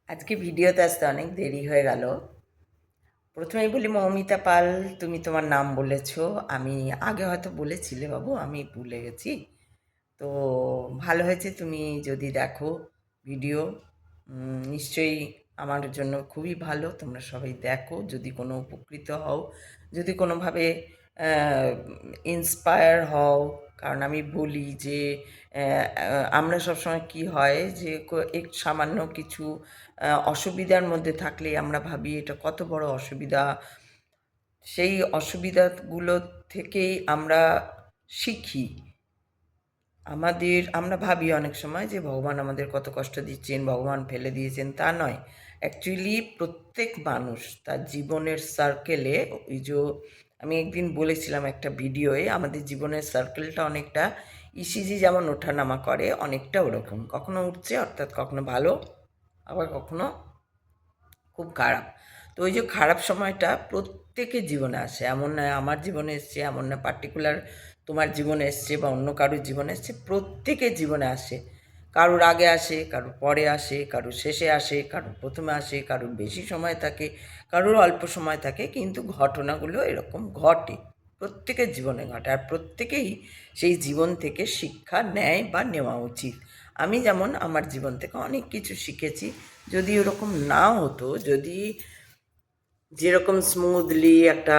আজকে ভিডিওতে আসতে অনেক দেরি হয়ে গেল। প্রথমেই বলি, মৌমিতা পাল, তুমি তোমার নাম বলেছো। আমি আগে হয়তো বলেছিলে বাবু, আমি ভুলে গেছি। তো ভালো হয়েছে তুমি যদি দেখো ভিডিও, নিশ্চয়ই আমার জন্য খুবই ভালো। তোমরা সবাই দেখো, যদি কোনো উপকৃত হও, যদি কোনোভাবে ইন্সপায়ার হও। কারণ আমি বলি যে আমরা সবসময় কি হয় যে এক সামান্য কিছু অসুবিধার মধ্যে থাকলে আমরা ভাবি এটা কত বড় অসুবিধা। সেই অসুবিধাগুলো থেকেই আমরা শিখি। আমরা ভাবি অনেক সময় যে ভগবান আমাদের কত কষ্ট দিচ্ছেন, ভগবান ফেলে দিয়েছেন, তা নয়। অ্যাকচুয়ালি প্রত্যেক মানুষ তার জীবনের সার্কেলে, ওই যে আমি একদিন বলেছিলাম একটা ভিডিওয়ে, আমাদের জীবনের সার্কেলটা অনেকটা ইসিজি যেমন ওঠানামা করে, অনেকটা ওরকম। কখনো উঠছে, অর্থাৎ কখনো ভালো, আবার কখনো খুব খারাপ। তো ওই যে খারাপ সময়টা প্রত্যেকের জীবনে আসে, এমন নয় আমার জীবনে এসছে, এমন না পার্টিকুলার তোমার জীবনে এসছে বা অন্য কারোর জীবনে এসছে, প্রত্যেকের জীবনে আসে। কারোর আগে আসে, কারোর পরে আসে, কারোর শেষে আসে, কারোর প্রথমে আসে, কারোর বেশি সময় থাকে, কারোর অল্প সময় থাকে, কিন্তু ঘটনাগুলো এরকম ঘটে, প্রত্যেকের জীবনে ঘটে। আর প্রত্যেকেই সেই জীবন থেকে শিক্ষা নেয় বা নেওয়া উচিত। আমি যেমন আমার জীবন থেকে অনেক কিছু শিখেছি। যদি ওরকম না হতো, যদি যেরকম স্মুথলি একটা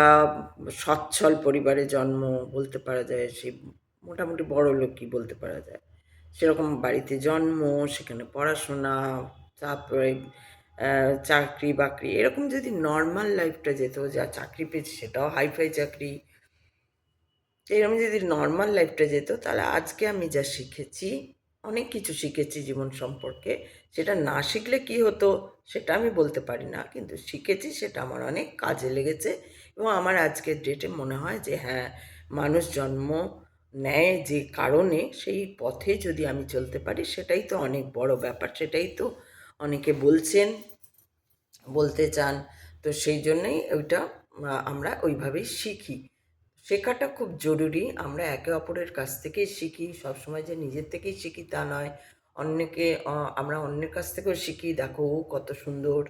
সচ্ছল পরিবারে জন্ম বলতে পারা যায়, সেই মোটামুটি বড়লোকই বলতে পারা যায়, সেরকম বাড়িতে জন্ম, সেখানে পড়াশোনা, তারপরে চাকরি বাকরি, এরকম যদি নর্মাল লাইফটা যেত, যা চাকরি পেয়েছি সেটাও হাইফাই চাকরি, এরকম যদি নর্মাল লাইফটা যেত, তাহলে আজকে আমি যা শিখেছি, অনেক কিছু শিখেছি জীবন সম্পর্কে। সেটা না শিখলে কি হতো সেটা আমি বলতে পারি না, কিন্তু শিখেছি, সেটা আমার অনেক কাজে লেগেছে। এবং আমার আজকের ডেটে মনে হয় যে হ্যাঁ, মানুষ জন্ম নেয় যে কারণে, সেই পথে যদি আমি চলতে পারি, সেটাই তো অনেক বড় ব্যাপার, সেটাই তো অনেকে বলছেন, বলতে চান। তো সেই জন্যই ওইটা আমরা ওইভাবেই শিখি। শেখাটা খুব জরুরি। আমরা একে অপরের কাছ থেকেই শিখি, সবসময় যে নিজের থেকেই শিখি তা নয়। অন্যকে আমরা অন্যের কাছ থেকেও শিখি, দেখো ও কত সুন্দর,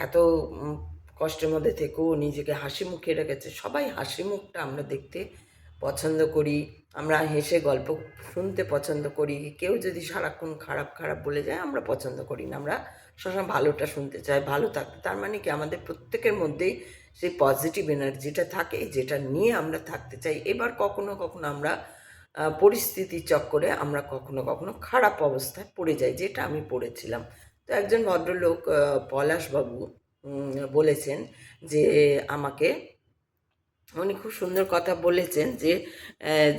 এত কষ্টের মধ্যে থেকেও নিজেকে হাসি মুখে রেখেছে। সবাই হাসি মুখটা আমরা দেখতে পছন্দ করি, আমরা হেসে গল্প শুনতে পছন্দ করি। কেউ যদি সারাক্ষণ খারাপ খারাপ বলে যায়, আমরা পছন্দ করি না। আমরা সবসময় ভালোটা শুনতে চাই, ভালো থাকতে। তার মানে কি, আমাদের প্রত্যেকের মধ্যেই সেই পজিটিভ এনার্জিটা থাকে, যেটা নিয়ে আমরা থাকতে চাই। এবার কখনো কখনো আমরা পরিস্থিতির চক্করে আমরা কখনো কখনো খারাপ অবস্থায় পড়ে যাই, যেটা আমি পড়েছিলাম। তো একজন ভদ্রলোক, পলাশবাবু, বলেছেন যে আমাকে, উনি খুব সুন্দর কথা বলেছেন যে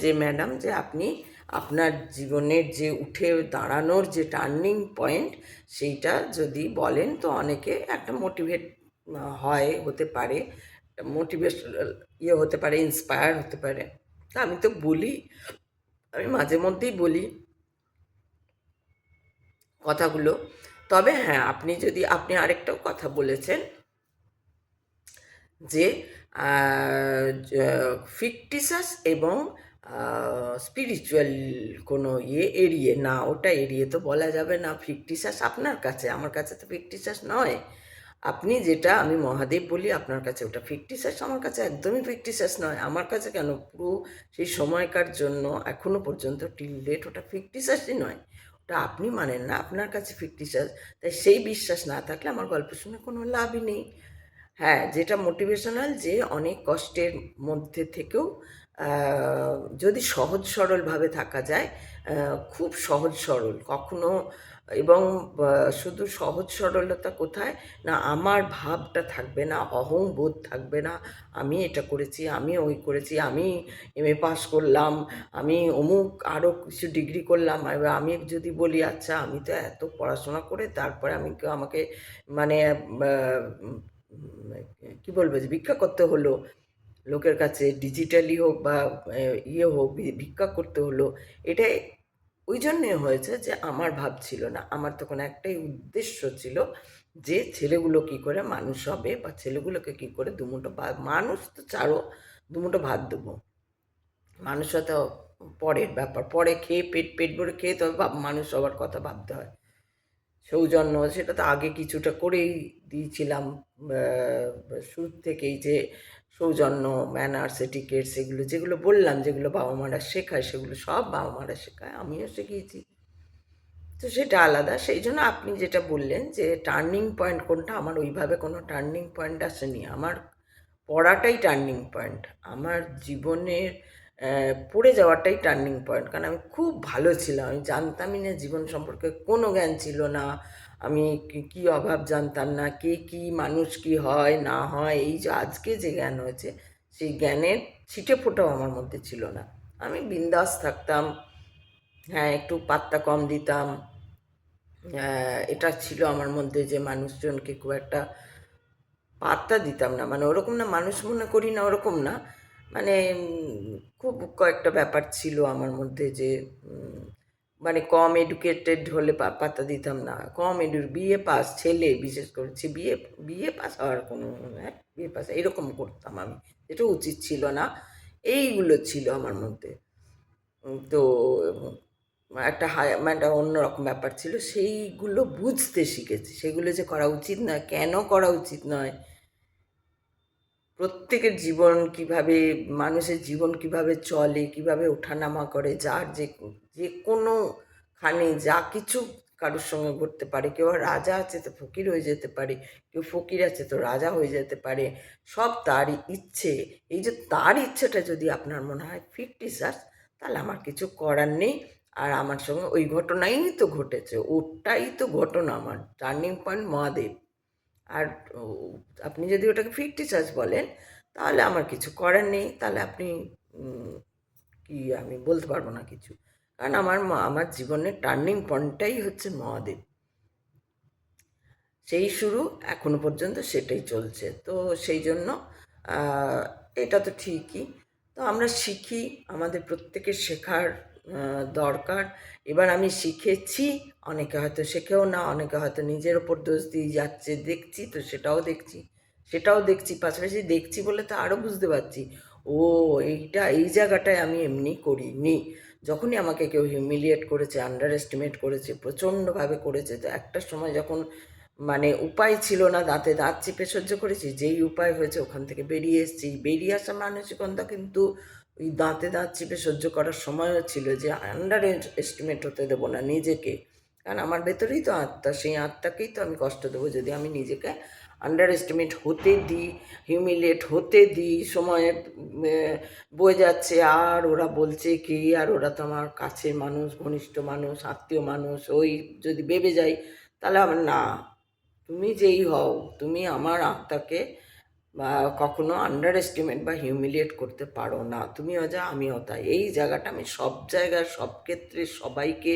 যে ম্যাডাম, যে আপনি আপনার জীবনের যে উঠে দাঁড়ানোর যে টার্নিং পয়েন্ট, সেইটা যদি বলেন তো অনেকে একটা মোটিভেট হয়, হতে পারে, মোটিভেশনাল হতে পারে, ইন্সপায়ার হতে পারে। তা আমি তো বলি, আমি মাঝে মধ্যেই বলি কথাগুলো। তবে হ্যাঁ, আপনি আরেকটাও কথা বলেছেন যে ফিকটিসাস এবং স্পিরিচুয়াল কোনো এড়িয়ে না, ওটা এড়িয়ে তো বলা যাবে না। ফিকটিসাস আপনার কাছে, আমার কাছে তো ফিকটিসাস নয়। আপনি যেটা, আমি মহাদেব বলি, আপনার কাছে ওটা ফিকটিসাস, আমার কাছে একদমই ফিকটিসাস নয়। আমার কাছে কেন, পুরো সেই সময়কার জন্য এখনো পর্যন্ত টিল ডেট ওটা ফিকটিসাসই নয়। ওটা আপনি মানেন না, আপনার কাছে ফিকটিসাস। তাই সেই বিশ্বাস না থাকলে আমার গল্প শুনে কোনো লাভই নেই। হ্যাঁ, যেটা মোটিভেশনাল, যে অনেক কষ্টের মধ্যে থেকেও যদি সহজ সরলভাবে থাকা যায়, খুব সহজ সরল কখনো, এবং শুধু সহজ সরলতা কোথায় না, আমার ভাবটা থাকবে না, অহংবোধ থাকবে না, আমি এটা করেছি, আমি ওই করেছি, আমি এমএ পাস করলাম, আমি অমুক আরও কিছু ডিগ্রি করলাম। এবার আমি যদি বলি আচ্ছা, আমি তো এত পড়াশোনা করে তারপরে আমাকে মানে কি বলবো, যে ভিক্ষা করতে হলো লোকের কাছে, ডিজিটালি হোক বা হোক, ভিক্ষা করতে হলো। এটাই ওই জন্যে হয়েছে যে আমার ভাব ছিল না। আমার তখন একটাই উদ্দেশ্য ছিল, যে ছেলেগুলো কি করে মানুষ হবে, বা ছেলেগুলোকে কি করে দুমুঠো ভাত, মানুষ তো ছাড়ো, দুমুঠো ভাত দেবো। মানুষ হয়তো পরের ব্যাপার, পরে খেয়ে পেট পেট ভরে খেয়ে তবে মানুষ হওয়ার কথা ভাবতে হয়। সৌজন্য, সেটা তো আগে কিছুটা করেই দিয়েছিলাম শুরু থেকেই, যে সৌজন্য, ম্যানার্স, এটিকেটস, এগুলো যেগুলো বললাম, যেগুলো বাবা মারা শেখায়, সেগুলো সব বাবা মারা শেখায়, আমিও শিখিয়েছি। তো সেটা আলাদা। সেই জন্য আপনি যেটা বললেন যে টার্নিং পয়েন্ট কোনটা, আমার ওইভাবে কোনো টার্নিং পয়েন্ট আসেনি। আমার পড়াটাই টার্নিং পয়েন্ট, আমার জীবনের পড়ে যাওয়াটাই টার্নিং পয়েন্ট। কারণ আমি খুব ভালো ছিলাম, আমি জানতামই না, জীবন সম্পর্কে কোনো জ্ঞান ছিল না, আমি কী অভাব জানতাম না, কে কী মানুষ কী হয় না হয়, এই যে আজকে যে জ্ঞান হয়েছে, সেই জ্ঞানের ছিটে ফোঁটাও আমার মধ্যে ছিল না। আমি বিন্দাস থাকতাম, হ্যাঁ একটু পাত্তা কম দিতাম, এটা ছিল আমার মধ্যে, যে মানুষজনকে খুব একটা পাত্তা দিতাম না, মানে ওরকম না, মানুষ মনে করি না ওরকম না, মানে খুব কয়েকটা ব্যাপার ছিল আমার মধ্যে, যে মানে কম এডুকেটেড হলে পাত্তা দিতাম না, কম বিএ পাস ছেলে, বিশেষ করে বিএ বিএ পাস হওয়ার কোনো, হ্যাঁ বিএ পাস এরকম করতাম আমি, যেটা উচিত ছিল না। এইগুলো ছিল আমার মধ্যে। তো একটা মানে অন্যরকম ব্যাপার ছিল, সেইগুলো বুঝতে শিখেছি, সেগুলো যে করা উচিত নয়, কেন করা উচিত নয়, প্রত্যেকের জীবন কিভাবে, মানুষের জীবন কিভাবে চলে, কিভাবে ওঠানামা করে, যার যে কোনোখানে যা কিছু কারোর সঙ্গে ঘটতে পারে, কেউ রাজা আছে তো ফকির হয়ে যেতে পারে, কেউ ফকির আছে তো রাজা হয়ে যেতে পারে, সব তারই ইচ্ছে। এই যে তার ইচ্ছেটা যদি আপনার মনে হয় ফিকটিসাস, তাহলে আমার কিছু করার নেই। আর আমার সঙ্গে ওই ঘটনাই তো ঘটেছে, ওটাই তো ঘটনা, আমার টার্নিং পয়েন্ট মহাদেব। আর আপনি যদি ওটাকে ফিফটি চার্জ বলেন, তাহলে আমার কিছু করার নেই, তাহলে আপনি কি, আমি বলতে পারবো না কিছু, কারণ আমার জীবনের টার্নিং পয়েন্টটাই হচ্ছে মহাদেব, সেই শুরু, এখনো পর্যন্ত সেটাই চলছে। তো সেই জন্য এটা তো ঠিকই, তো আমরা শিখি, আমাদের প্রত্যেকের শেখার দরকার। এবার আমি শিখেছি, অনেকে হয়তো শেখেও না, অনেকে হয়তো নিজের ওপর দোষ দিয়ে যাচ্ছে, দেখছি তো সেটাও দেখছি পাশাপাশি দেখছি বলে তো আরও বুঝতে পারছি, ও এই জায়গাটায় আমি এমনি করিনি। যখনই আমাকে কেউ হিউমিলিয়েট করেছে, আন্ডার এস্টিমেট করেছে, প্রচণ্ডভাবে করেছে, তো একটা সময় যখন মানে উপায় ছিল না, দাঁতে দাঁত চেপে সহ্য করেছি, যেই উপায় হয়েছে ওখান থেকে বেরিয়ে এসেছি। বেরিয়ে আসা মানসিকতা কিন্তু ওই দাঁতে দাঁত চেপে সহ্য করার সময়ও ছিল, যে আন্ডার এস্টিমেট হতে দেবো না নিজেকে, কারণ আমার ভেতরেই তো আত্মা, সেই আত্মাকেই তো আমি কষ্ট দেবো যদি আমি নিজেকে আন্ডার এস্টিমেট হতে দিই, হিউমিলিয়েট হতে দিই। সময়ে বয়ে যাচ্ছে, আর ওরা বলছে কি, আর ওরা তো আমার কাছের মানুষ, ঘনিষ্ঠ মানুষ, আত্মীয় মানুষ, ওই যদি ভেবে যাই, তাহলে আমার না, তুমি যেই হও, তুমি আমার আত্মাকে বা কখনো আন্ডার এস্টিমেট বা হিউমিলিয়েট করতে পারো না, তুমিও যা আমিও তাই। এই জায়গাটা আমি সব জায়গায়, সব ক্ষেত্রে সবাইকে,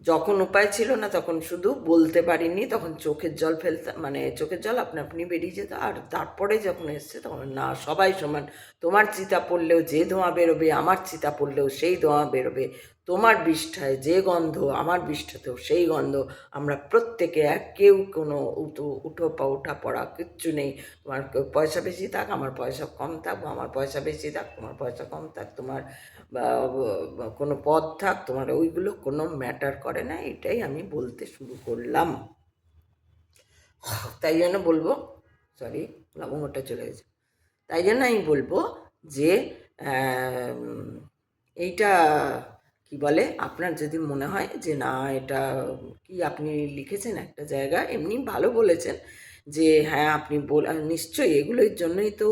যখন উপায় ছিল না তখন শুধু বলতে পারিনি, তখন চোখের জল ফেলতে, মানে চোখের জল আপনা আপনি বেরিয়ে যেত। আর তারপরে যখন এসছে তখন না, সবাই সমান, তোমার চিতা পড়লেও যে ধোঁয়া বেরোবে, আমার চিতা পড়লেও সেই ধোঁয়া বেরোবে, তোমার বিষ্ঠায় যে গন্ধ আমার বিষ্ঠাতেও সেই গন্ধ, আমরা প্রত্যেকে এক, কেউ কোনো উঠো পা ওঠা পড়া কিচ্ছু নেই। তোমার পয়সা বেশি থাক, আমার পয়সা কম থাক, আমার পয়সা বেশি থাক, তোমার পয়সা কম থাক, তোমার কোনো পদ থাক, তোমার ওইগুলো কোনো ম্যাটার করে না, এটাই আমি বলতে শুরু করলাম। তাই জন্য বলবো, সরি লবঙ্গটা চলে গেছে, তাই জন্য আমি বলবো যে এইটা কি বলে, আপনার যদি মনে হয় যে না, এটা কি আপনি লিখেছেন একটা জায়গা, এমনি ভালো বলেছেন, যে হ্যাঁ আপনি নিশ্চয়ই এগুলোর জন্যই তো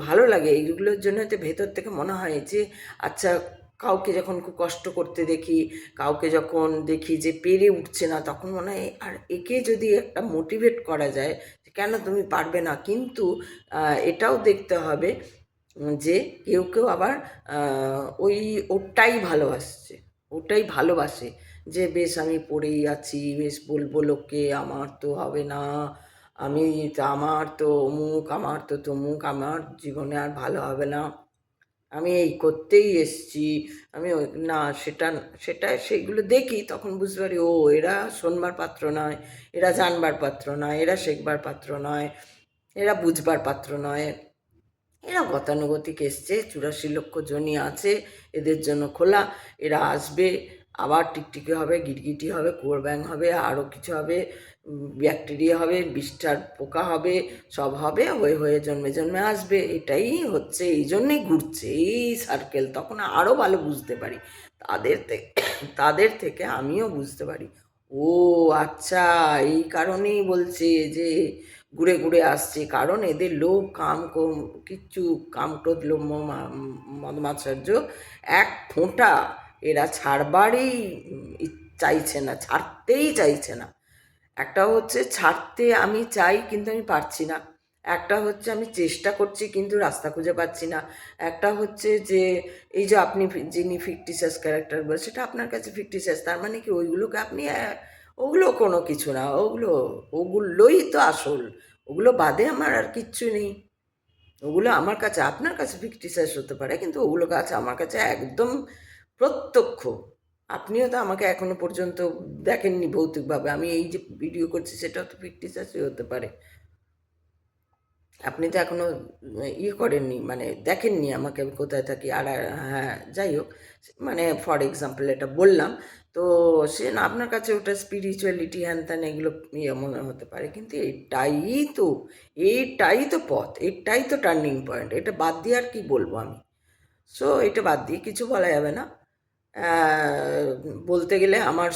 ভালো লাগে, এইগুলোর জন্যই তো ভেতর থেকে মনে হয় যে আচ্ছা, কাউকে যখন খুব কষ্ট করতে দেখি, কাউকে যখন দেখি যে পেরে উঠছে না, তখন মনে হয় আর একে যদি একটা মোটিভেট করা যায়, কেন তুমি পারবে না, কিন্তু এটাও দেখতে হবে যে কেউ কেউ আবার ওই ওটাই ভালোবাসে, যে বেশ আমি পড়েই আছি, বেশ বলবো লোককে, আমার তো হবে না, আমি আমার তো অমুক, আমার তো তমুক, আমার জীবনে আর ভালো হবে না, আমি এই করতেই এসছি, আমি না, সেটা সেইগুলো দেখি, তখন বুঝতে পারি ও এরা শোনবার পাত্র নয়, এরা জানবার পাত্র নয়, এরা শেখবার পাত্র নয়, এরা বুঝবার পাত্র নয়, এরা গতানুগতিক এসছে, 84 লক্ষ জনই আছে, এদের জন্য খোলা, এরা আসবে, আবার টিকটিকি হবে, গিরগিটি হবে, কুয়োর হবে, আরও কিছু হবে, ব্যাকটেরিয়া হবে, বিষ্ঠার পোকা হবে, সব হবে, হয়ে হয়ে জন্মে জন্মে আসবে। এটাই হচ্ছে, এই জন্যেই ঘুরছে এই সার্কেল। তখন আরও ভালো বুঝতে পারি, তাদের থেকে তাদের থেকে আমিও বুঝতে পারি। ও আচ্ছা, এই কারণেই বলছে যে ঘুরে ঘুরে আসছে, কারণ এদের লোভ কাম কিচ্ছু কাম ক্রোধ লোভ মদ মাৎসর্য এক ফোঁটা এরা ছাড়বারই চাইছে না, ছাড়তেই চাইছে না। একটা হচ্ছে ছাড়তে আমি চাই কিন্তু আমি পারছি না, একটা হচ্ছে আমি চেষ্টা করছি কিন্তু রাস্তা খুঁজে পাচ্ছি না, একটা হচ্ছে যে এই যে আপনি যিনি ফিকটিশিয়াস ক্যারেক্টার বলে, সেটা আপনার কাছে ফিকটিশিয়াস, তার মানে কি ওইগুলোকে আপনি ওগুলো কোনো কিছু না, ওগুলোই তো আসল, ওগুলো বাদে আমার আর কিচ্ছু নেই। ওগুলো আমার কাছে, আপনার কাছে ফিকটিশিয়াস হতে পারে, কিন্তু ওগুলো কাছে আমার কাছে একদম প্রত্যক্ষ। আপনিও তো আমাকে এখনো পর্যন্ত দেখেননি ভৌতিকভাবে, আমি এই যে ভিডিও করছি সেটাও তো ফিকটিশিয়াসই হতে পারে। আপনি তো এখনো ইয়ে করেননি, মানে দেখেননি আমাকে আমি কোথায় থাকি। আর হ্যাঁ, যাই হোক, মানে ফর এক্সাম্পল এটা বললাম। তো সে না আপনার কাছে ওটা স্পিরিচুয়ালিটি হ্যান ত্যান এগুলো ইয়ে মনে হতে পারে, কিন্তু তো এইটাই তো পথ, এটাই তো টার্নিং পয়েন্ট। এটা বাদ দিয়ে আর কি বলবো আমি? সো এটা বাদ দিয়ে কিছু বলা যাবে না। বলতে গেলে আমার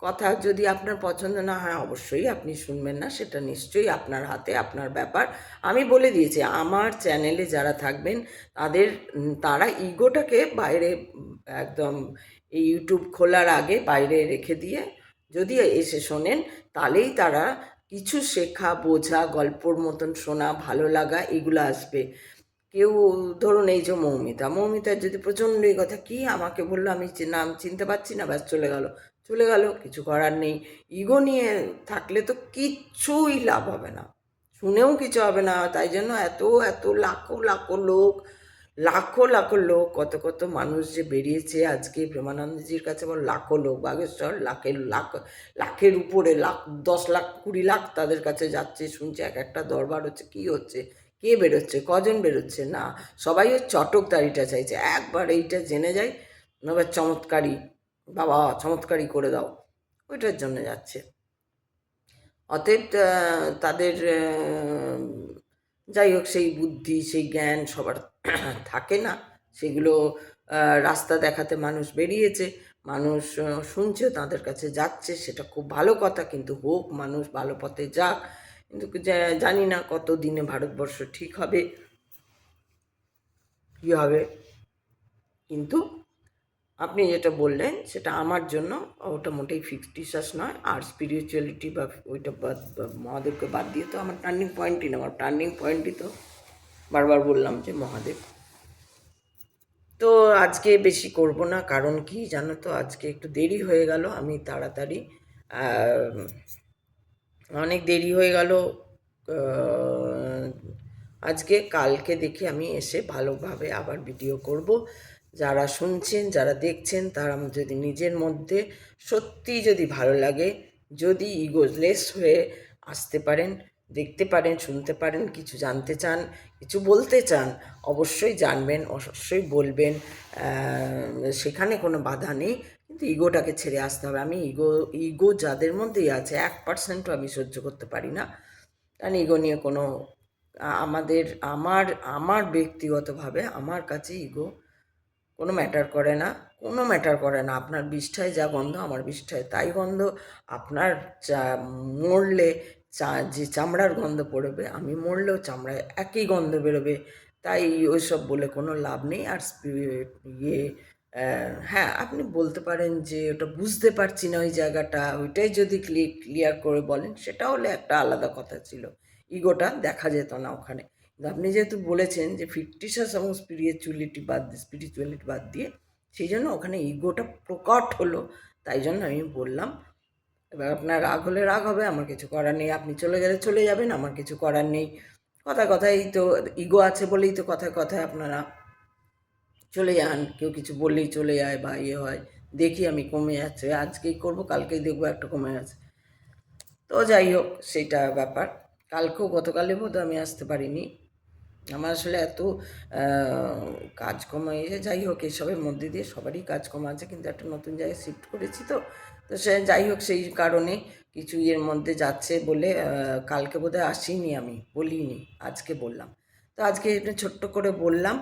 কথা যদি আপনার পছন্দ না হয়, অবশ্যই আপনি শুনবেন না, সেটা নিশ্চয়ই আপনার হাতে, আপনার ব্যাপার। আমি বলে দিয়েছি আমার চ্যানেলে যারা থাকবেন তারা ইগোটাকে বাইরে একদম এই ইউটিউব খোলার আগে বাইরে রেখে দিয়ে যদি এসে শোনেন, তাহলেই তারা কিছু শেখা, বোঝা, গল্পর মতন শোনা, ভালো লাগা এগুলো আসবে। কেউ ধরুন এই যে মৌমিতার যদি প্রচণ্ডই কথা, কি আমাকে বললো, আমি নাম চিনতে পারছি না, ব্যাস চলে গেল, চলে গেল, কিছু করার নেই। ইগো নিয়ে থাকলে তো কিচ্ছুই লাভ হবে না, শুনেও কিছু হবে না। তাই জন্য এত এত লাখো লাখো লোক, লাখো লাখো লোক, কত কত মানুষ যে বেরিয়েছে আজকে প্রেমানন্দজির কাছে, বল লাখো লোক, বাগেশ্বর লাখের উপরে, 10 লাখ 20 লাখ তাদের কাছে যাচ্ছে, শুনছে, এক একটা দরবার হচ্ছে, কি হচ্ছে, কে বেরোচ্ছে, কজন বেরোচ্ছে, না সবাই ওই চটকদারিটা চাইছে, একবার এইটা জেনে যাই, এবার চমৎকারী, বাবা চমৎকারী করে দাও, ওইটার জন্য যাচ্ছে। অতএব তাদের যাই হোক, সেই বুদ্ধি সেই জ্ঞান সবার থাকে না, সেগুলো রাস্তা দেখাতে মানুষ বেরিয়েছে, মানুষ শুনছে, তাদের কাছে যাচ্ছে, সেটা খুব ভালো কথা, কিন্তু হোক, মানুষ ভালো পথে যাক। কিন্তু জানি না কত দিনে ভারতবর্ষ ঠিক হবে, কী হবে। কিন্তু আপনি যেটা বললেন সেটা আমার জন্য ওটা মোটেই ফিকটিশাস নয়। আর স্পিরিচুয়ালিটি বা ওইটা মহাদেবকে বাদ দিয়ে তো আমার টার্নিং পয়েন্টই না, আমার টার্নিং পয়েন্টই তো বারবার বললাম যে মহাদেব। তো আজকে বেশি করব না, কারণ কি জানো তো, আজকে একটু দেরি হয়ে গেল, আমি তাড়াতাড়ি অনেক দেরি হয়ে গেল আজকে। কালকে দেখি আমি এসে ভালোভাবে আবার ভিডিও করব। যারা শুনছেন, যারা দেখছেন, তারা যদি নিজের মধ্যে সত্যি যদি ভালো লাগে, যদি ইগোলেস হয়ে আসতে পারেন, দেখতে পারেন, শুনতে পারেন, কিছু জানতে চান, কিছু বলতে চান, অবশ্যই জানবেন, অবশ্যই বলবেন, সেখানে কোনো বাধা নেই। কিন্তু ইগোটাকে ছেড়ে আসতে হবে। আমি ইগো যাদের মধ্যেই আছে 1%ও আমি সহ্য করতে পারি না, কারণ ইগো নিয়ে কোনো আমার আমার ব্যক্তিগতভাবে আমার কাছে ইগো কোনো ম্যাটার করে না, কোনো ম্যাটার করে না। আপনার বিষ্ঠায় যা গন্ধ আমার বিষ্ঠায় তাই গন্ধ, আপনার মরলে যে চামড়ার গন্ধ পড়বে, আমি মরলেও চামড়ায় একই গন্ধ বেরোবে। তাই ওইসব বলে কোনো লাভ নেই। আর ইয়ে হ্যাঁ, আপনি বলতে পারেন যে ওটা বুঝতে পারছি না ওই জায়গাটা, ওইটাই যদি ক্লিয়ার করে বলেন, সেটা হলে একটা আলাদা কথা ছিল, ইগোটা দেখা যেত না ওখানে। কিন্তু আপনি যেহেতু বলেছেন যে ফিকটিশাস এবং স্পিরিচুয়ালিটি বাদ দিয়ে, সেই জন্য ওখানে ইগোটা প্রকট হলো, তাই জন্য আমি বললাম। এবার আপনার রাগ হলে রাগ হবে, আমার কিছু করার নেই, আপনি চলে গেলে চলে যাবেন, আমার কিছু করার নেই। কথায় কথায় তো ইগো আছে বলেই তো কথায় কথায় আপনারা চলে যান, কেউ কিছু বললেই চলে যায় বা ইয়ে হয়। দেখি আমি কমে যাচ্ছে, আজকেই করব, কালকেই দেখবো একটা কমে যাচ্ছে। তো যাই হোক, সেইটা ব্যাপার। গতকালে বোধহয় আমি আসতে পারিনি, আমার আসলে এত কাজকর্ম যাই হোক এসবের মধ্যে দিয়ে সবারই কাজকর্ম আছে, কিন্তু একটা নতুন জায়গায় শিফট করেছি তো তো সে যাই হোক সেই কারণে কিছু এর মধ্যে যাচ্ছে বলে কালকে বোধহয় আসিনি, আমি বলিনি, আজকে বললাম। তো আজকে এটা ছোট্ট করে বললাম,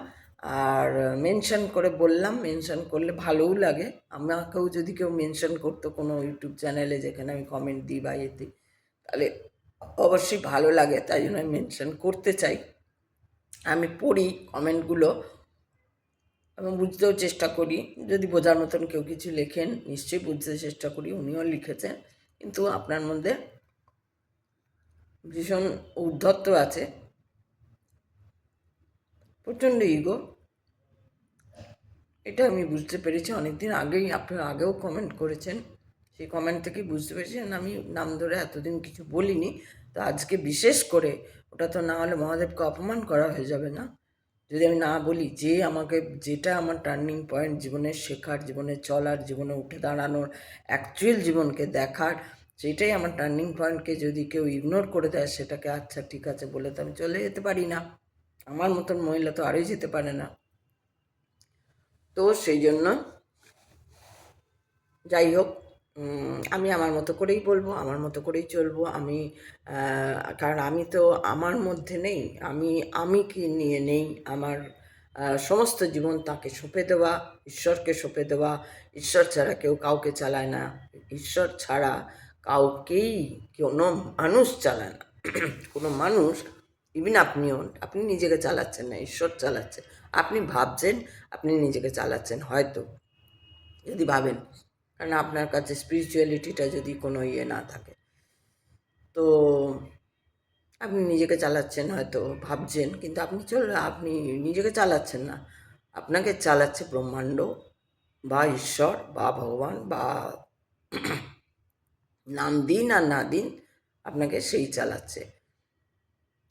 আর মেনশন করে বললাম, মেনশন করলে ভালোও লাগে। আমাকেও যদি কেউ মেনশন করতো কোনো ইউটিউব চ্যানেলে যেখানে আমি কমেন্ট দিই বা এতে, তাহলে অবশ্যই ভালো লাগে, তাই জন্য আমি মেনশন করতে চাই। আমি পড়ি কমেন্টগুলো এবং বুঝতেও চেষ্টা করি, যদি বোঝার মতন কেউ কিছু লেখেন নিশ্চয়ই বুঝতে চেষ্টা করি, উনিও লিখেছেন। কিন্তু আপনার মধ্যে ভীষণ ঔদ্ধত্য আছে, প্রচণ্ড ইগো, এটা আমি বুঝতে পেরেছি অনেক দিন আগেই। আপনারা আগেও কমেন্ট করেছেন, সেই কমেন্ট থেকেই বুঝতে পেরেছি আমি নাম ধরে এতদিন কিছু বলিনি। তো আজকে বিশেষ করে ওটা তো না হলে মহাদেবকে অপমান করা হয়ে যাবে না, যদি আমি না বলি যে আমাকে, যেটা আমার টার্নিং পয়েন্ট জীবনের শেখার, জীবনে চলার, জীবনে উঠে দাঁড়ানোর, অ্যাকচুয়াল জীবনকে দেখার, সেটাই আমার টার্নিং পয়েন্টকে যদি কেউ ইগনোর করে দেয়, সেটাকে আচ্ছা ঠিক আছে বলে তো আমি চলে যেতে পারি না। আমার মতন মহিলা তো আরোই যেতে পারে না। তো সেই জন্য যাই হোক, আমি আমার মতো করেই বলবো, আমার মতো করেই চলবো আমি। কারণ আমি তো আমার মধ্যে নেই, আমি কি নিয়ে নেই। আমার সমস্ত জীবন তাকে সঁপে দেওয়া, ঈশ্বরকে সঁপে দেওয়া। ঈশ্বর ছাড়া কেউ কাউকে চালায় না, ঈশ্বর ছাড়া কাউকেই কোনো মানুষ চালায় না। কোনো মানুষ, ইভিন আপনিও, আপনি নিজেকে চালাচ্ছেন না, ঈশ্বর চালাচ্ছে। আপনি ভাবছেন আপনি নিজেকে চালাচ্ছেন হয়তো, যদি ভাবেন, কারণ আপনার কাছে স্পিরিচুয়ালিটিটা যদি কোনো না থাকে, তো আপনি নিজেকে চালাচ্ছেন হয়তো, ভাবছেন, কিন্তু আপনি নিজেকে চালাচ্ছেন না, আপনাকে চালাচ্ছে ব্রহ্মাণ্ড বা ঈশ্বর বা ভগবান বা নাম দিন আর না দিন, আপনাকে সেই চালাচ্ছে।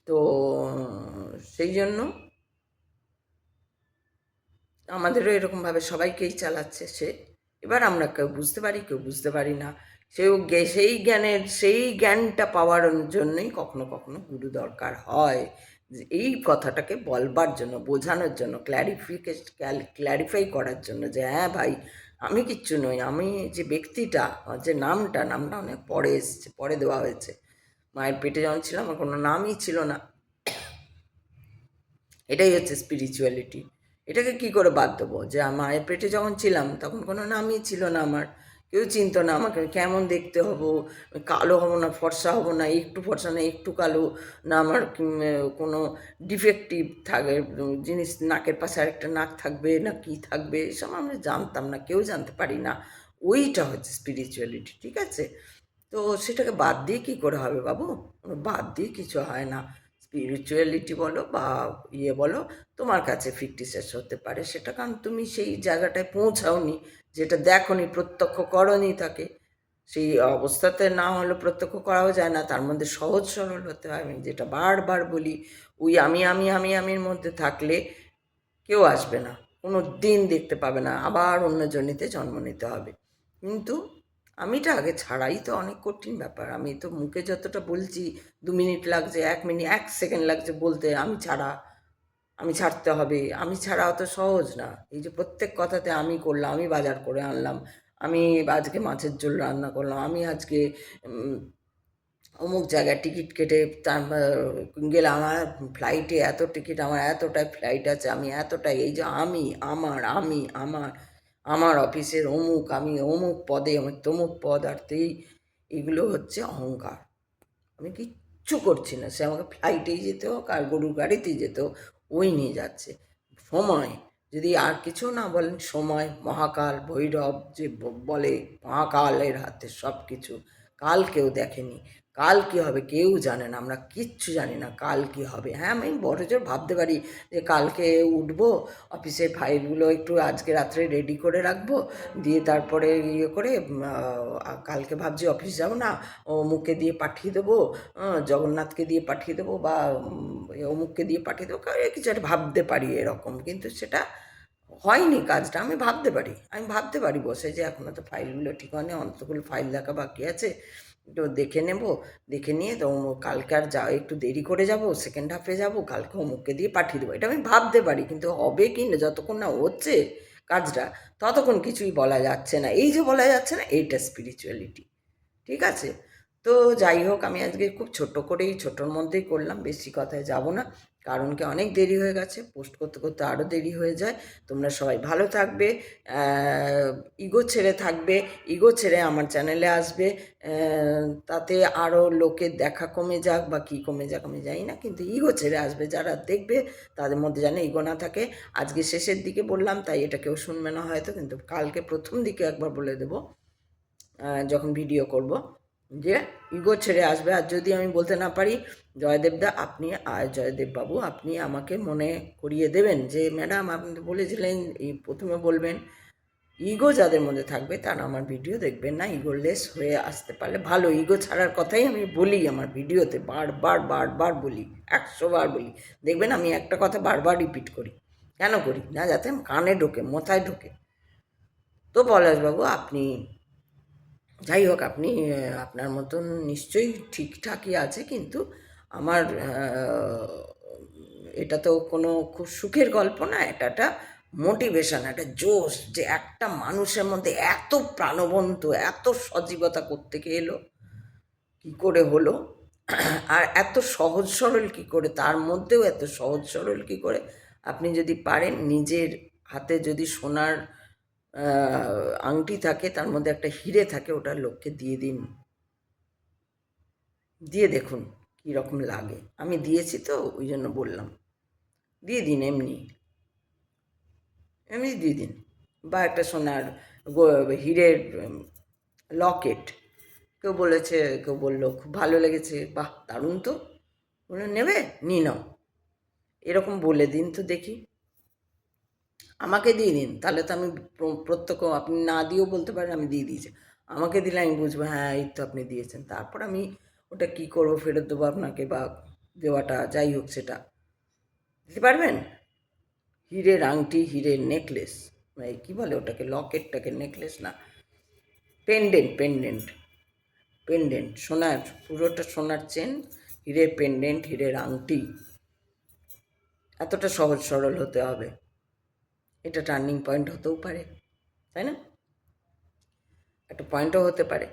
তো সেই জন্য আমাদেরও এরকমভাবে সবাইকেই চালাচ্ছে সে। এবার আমরা কেউ বুঝতে পারি, কেউ বুঝতে পারি না। সেই জ্ঞানটা পাওয়ার জন্যই কখনো কখনো গুরু দরকার হয়, যে এই কথাটাকে বলবার জন্য, বোঝানোর জন্য, ক্ল্যারিফাই করার জন্য, যে হ্যাঁ ভাই, আমি কিচ্ছু নই, আমি যে ব্যক্তিটা, যে নামটা অনেক পরে এসছে, পরে দেওয়া হয়েছে। মায়ের পেটে যখন ছিলাম আমার কোনো নামই ছিল না। এটাই হচ্ছে স্পিরিচুয়ালিটি। এটাকে কি করে বাদ দেবো, যে মায়ের পেটে যখন ছিলাম তখন কোনো নামই ছিল না আমার, কেউ চিনতো না আমাকে, কেমন দেখতে হবো, কালো হবো না ফর্সা হবো না, একটু ফর্সা না একটু কালো, না আমার কোনো ডিফেক্টিভ থাকে জিনিস, নাকের পাশে আরেকটা নাক থাকবে না কি থাকবে, এসব আমরা জানতাম না, কেউ জানতে পারি না। ওইটা হচ্ছে স্পিরিচুয়ালিটি, ঠিক আছে? তো সেটাকে বাদ দিয়ে কী করে হবে বাবু? বাদ দিয়ে কিছু হয় না। স্পিরিচুয়ালিটি বলো বা বলো, তোমার কাছে ফিকটিশিয়াস হতে পারে সেটা, কারণ তুমি সেই জায়গাটায় পৌঁছাওনি, যেটা দেখোনি, প্রত্যক্ষ করনি তাকে। সেই অবস্থাতে না হলে প্রত্যক্ষ করাও যায় না, তার মধ্যে সহজ সরল হতে হয়। আমি যেটা বারবার বলি, ওই আমির মধ্যে থাকলে কেউ আসবে না, কোনো দিন দেখতে পাবে না, আবার অন্য জনিতে জন্ম নিতে হবে। কিন্তু আমিটা আগে ছাড়াই তো অনেক কঠিন ব্যাপার। আমি তো মুখে যতটা বলছি, 2 মিনিট লাগছে, 1 মিনিট 1 সেকেন্ড লাগছে বলতে আমি ছাড়া, আমি ছাড়তে হবে, আমি ছাড়া অত সহজ না। এই যে প্রত্যেক কথাতে আমি করলাম, আমি বাজার করে আনলাম, আমি আজকে মাছের ঝোল রান্না করলাম, আমি আজকে অমুক জায়গায় টিকিট কেটে গেলাম, আমার ফ্লাইটে এত টিকিট, আমার এতটাই ফ্লাইট আছে, আমি এতটাই, এই যে আমার আমার অফিসের অমুক, আমি অমুক পদে, আমি তমুক পদার্থেই, এগুলো হচ্ছে অহংকার। আমি কিচ্ছু করছি না, সে আমাকে ফ্লাইটেই যেতে হোক আর গরুর গাড়িতেই যেতে হোক, ওই নিয়ে যাচ্ছে। সময়, যদি আর কিছু না বলেন, সময়, মহাকাল, ভৈরব যে বলে, মহাকালের হাতে সব কিছু। কাল কেউ দেখেনি, কাল কী হবে কেউ জানে না, আমরা কিচ্ছু জানি না কাল কী হবে। হ্যাঁ, আমি বড়জোর ভাবতে পারি যে কালকে উঠবো, অফিসের ফাইলগুলো একটু আজকে রাত্রে রেডি করে রাখবো, দিয়ে তারপরে করে কালকে ভাবছি অফিস যাবো না, অমুককে দিয়ে পাঠিয়ে দেবো, জগন্নাথকে দিয়ে পাঠিয়ে দেবো, বা অমুককে দিয়ে পাঠিয়ে দেবো, কিছু একটা ভাবতে পারি এরকম। কিন্তু সেটা হয়নি কাজটা। আমি ভাবতে পারি বসে যে এখনও তো ফাইলগুলো ঠিক হয়নি, অন্তগুলো ফাইল দেখা বাকি আছে, একটু দেখে নেব, দেখে নিয়ে তো কালকে আর যা একটু দেরি করে যাব, সেকেন্ড হাফে যাব, কালকে অমুককে দিয়ে পাঠিয়ে দেবো, এটা আমি ভাবতে পারি, কিন্তু হবে কি না যতক্ষণ না হচ্ছে কাজটা ততক্ষণ কিছুই বলা যাচ্ছে না। এই যে বলা যাচ্ছে না, এইটা স্পিরিচুয়ালিটি। ঠিক আছে? তো যাই হোক, আমি আজকে খুব ছোট করেই, ছোটোর মধ্যেই করলাম, বেশি কথায় যাব না, কারণ কি অনেক দেরি হয়ে গেছে, পোস্ট করতে করতে আরও দেরি হয়ে যায়। তোমরা সবাই ভালো থাকবে, ইগো ছেড়ে থাকবে, ইগো ছেড়ে আমার চ্যানেলে আসবে, তাতে আরও লোকের দেখা কমে যাক বা কী কমে যাক আমি জানি না, কিন্তু ইগো ছেড়ে আসবে, যারা দেখবে তাদের মধ্যে যেন ইগো না থাকে। আজকে শেষের দিকে বললাম তাই এটা কেউ শুনবে না হয়তো, কিন্তু কালকে প্রথম দিকে একবার বলে দেবো যখন ভিডিও করব, যে ইগো ছেড়ে আসবে। আর যদি আমি বলতে না পারি, জয়দেবদা আপনি আর জয়দেব বাবু আপনি আমাকে মনে করিয়ে দেবেন যে ম্যাডাম আপনি বলেছিলেন, এই প্রথমে বলবেন। ইগো যাদের মধ্যে থাকবে তারা আমার ভিডিও দেখবেন না, ইগোলেস হয়ে আসতে পারলে ভালো। ইগো ছাড়ার কথাই আমি বলি আমার ভিডিওতে, বারবার বারবার বলি, 100 বার বলি। দেখবেন আমি একটা কথা বারবার রিপিট করি। কেন করি না? যাতে কানে ঢোকে, মাথায় ঢোকে। তো পলাশবাবু আপনি, যাই হোক, আপনি আপনার মতন নিশ্চয়ই ঠিকঠাকই আছে, কিন্তু আমার এটা তো কোনো খুব সুখের গল্প না, এটা একটা মোটিভেশন, একটা জোশ, যে একটা মানুষের মধ্যে এত প্রাণবন্ত, এত সজীবতা কোত্থেকে এলো, কী করে হলো, আর এত সহজ সরল কী করে, তার মধ্যেও এত সহজ সরল কী করে। আপনি যদি পারেন, নিজের হাতে যদি সোনার আংটি থাকে, তার মধ্যে একটা হিরে থাকে, ওটা লোককে দিয়ে দিন, দিয়ে দেখুন কীরকম লাগে। আমি দিয়েছি তো ওই জন্য বললাম, দিয়ে দিন, এমনি এমনি দিয়ে দিন। বা একটা সোনার হিরের লকেট, কেউ বলেছে, কেউ বললো খুব ভালো লেগেছে, বাহ দারুণ তো, বলে নেবে, নিয়ে নাও, এরকম বলে দিন তো দেখি। আমাকে দিয়ে দিন, তাহলে তো আমি প্রত্যক্ষ, আপনি না দিয়েও বলতে পারেন আমি দিয়ে দিয়েছি, আমাকে দিলে আমি বুঝবো হ্যাঁ এই তো আপনি দিয়েছেন। তারপর আমি ওটা কী করবো, ফেরত দেবো আপনাকে, বা দেওয়াটা যাই হোক, সেটা দিতে পারবেন। হিরের আংটি, হিরের নেকলেস, মানে কী বলে ওটাকে, লকেটটাকে নেকলেস না, পেন্ডেন্ট, পেন্ডেন্ট, পেন্ডেন্ট, সোনার, পুরোটা সোনার চেন, হিরের পেন্ডেন্ট, হিরের আংটি, এতটা সহজ সরল হতে হবে। এটা টার্নিং পয়েন্ট হতেও পারে, তাই না? একটা পয়েন্টও হতে পারে।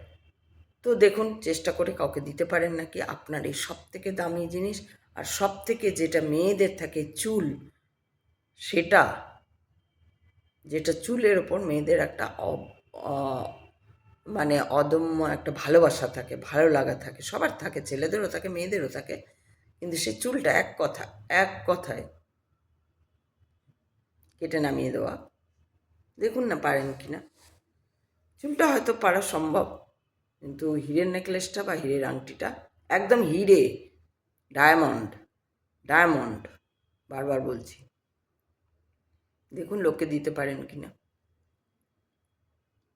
তো দেখুন, চেষ্টা করে কাউকে দিতে পারেন নাকি আপনার এই সবথেকে দামি জিনিস। আর সবথেকে যেটা মেয়েদের থাকে, চুল, সেটা, যেটা চুলের ওপর মেয়েদের একটা মানে অদম্য একটা ভালোবাসা থাকে, ভালো লাগা থাকে, সবার থাকে, ছেলেদেরও থাকে, মেয়েদেরও থাকে, কিন্তু সে চুলটা এক কথায় কেটে নামিয়ে দেওয়া। দেখুন না পারেন কি না। চুলটা হয়তো পারা সম্ভব, কিন্তু হিরের নেকলেসটা বা হিরের আংটিটা, একদম হিরে, ডায়মন্ড, ডায়মন্ড, বারবার বলছি, দেখুন লোককে দিতে পারেন কি না।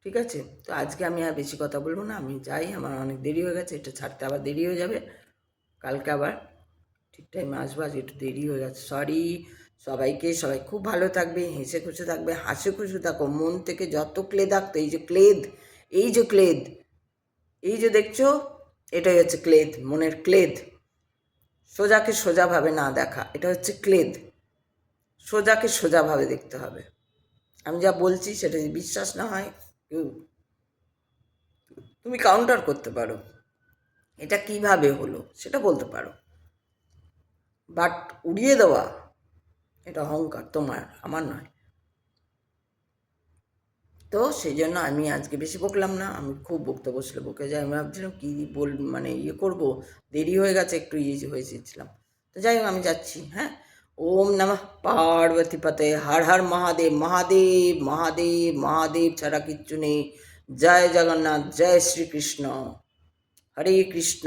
ঠিক আছে? তো আজকে আমি আর বেশি কথা বলবো না, আমি যাই, আমার অনেক দেরি হয়ে গেছে, এটা ছাড়তে আবার দেরি হয়ে যাবে, কালকে আবার ঠিক টাইমে আসবো, আজকে একটু দেরি হয়ে গেছে, সরি। সবাই খুব ভালো থাকবে, হেসে খুশি থাকবে, হাসি খুশি থাকো, মন থেকে যত ক্লেদাক্ত, এই যে ক্লেদ, এই যে ক্লেদ, এই যে দেখছো, এটাই হচ্ছে ক্লেদ, মনের ক্লেদ। সোজাকে সোজাভাবে না দেখা, এটা হচ্ছে ক্লেদ। সোজাকে সোজাভাবে দেখতে হবে। আমি যা বলছি সেটা যদি বিশ্বাস না হয়, তুমি কাউন্টার করতে পারো, এটা কিভাবে হলো সেটা বলতে পারো, বাট উড়িয়ে দেওয়া, এটা অহংকার তোমার, আমার নয়। তো সেই জন্য আমি আজকে বেশি বকলাম না, আমি খুব বকতে বসলে বকে যাই, আমি ভাবছিলাম কী মানে করবো, দেরি হয়ে গেছে, একটু হয়েছিলাম। তো যাই হোক, আমি যাচ্ছি, হ্যাঁ। ওম নমঃ পার্বতী পতে, হর হর মহাদেব, মহাদেব মহাদেব মহাদেব ছাড়া কিচ্ছু নেই। জয় জগন্নাথ, জয় শ্রীকৃষ্ণ। হরে কৃষ্ণ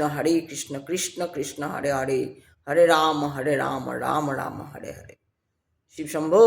কৃষ্ণ কৃষ্ণ হরে হরে, হরে রাম রাম রাম হরে হরে। শিব শম্ভু।